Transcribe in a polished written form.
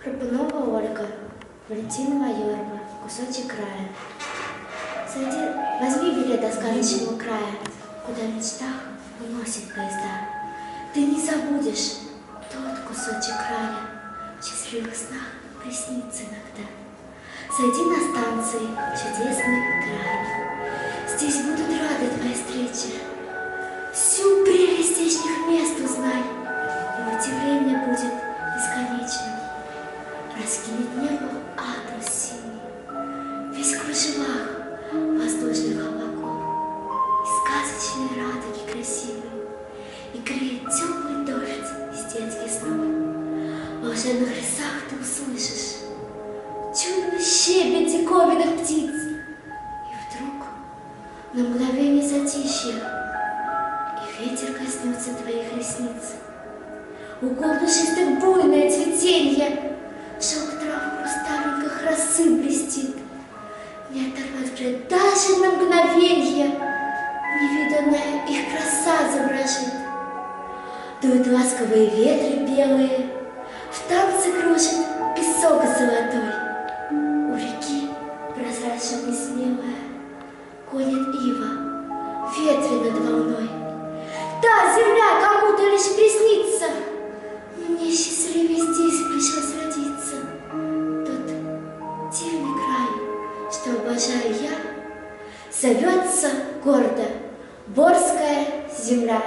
Храпунова Ольга, Валентина Майорова, кусочек края. Возьми билет до сказочного края, куда в мечтах уносит поезда. Ты не забудешь тот кусочек края, в счастливых снах приснится иногда. Сойди на станции чудесный край. Здесь будут рады твоей встрече. Всю прелесть здешних мест узнай, и удивление будет бесконечным. Раскинет небо атлас синий, весь в кружевах воздушных облаков, и сказочные радуги красивые, и греет теплый дождь из детских снов. В волшебных лесах ты услышишь чудный щебет диковинных птиц, и вдруг на мгновение затишье, и ветер коснется твоих ресниц. У губ душистых буйное цветенье, шелк трав в хрустальниках росы блестит. Не оторвать взгляд даже на мгновенье, невиданная их краса заворожит. Дуют ласковые ветры белые, в танце кружит песок золотой. У реки прозрачно несмелая гонит ива, ветви над волной. Та земля кому-то лишь приснится, мне счастливее здесь пришлось родиться. Тот дивный край, что обожаю я, зовется гордо Борская земля.